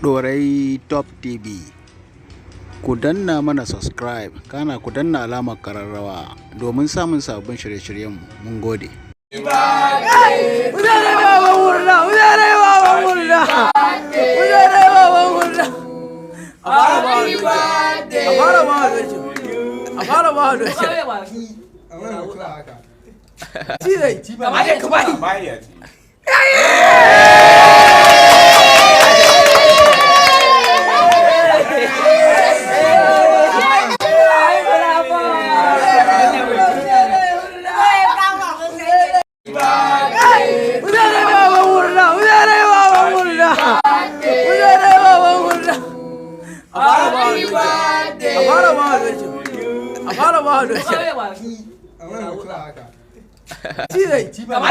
Ɗorayi Top TV. Ku danna mana subscribe, kana ku danna alamar ƙararrawa domin samun sabbin shirye-shiryenmu. Mun gode. Ci zai ci ba.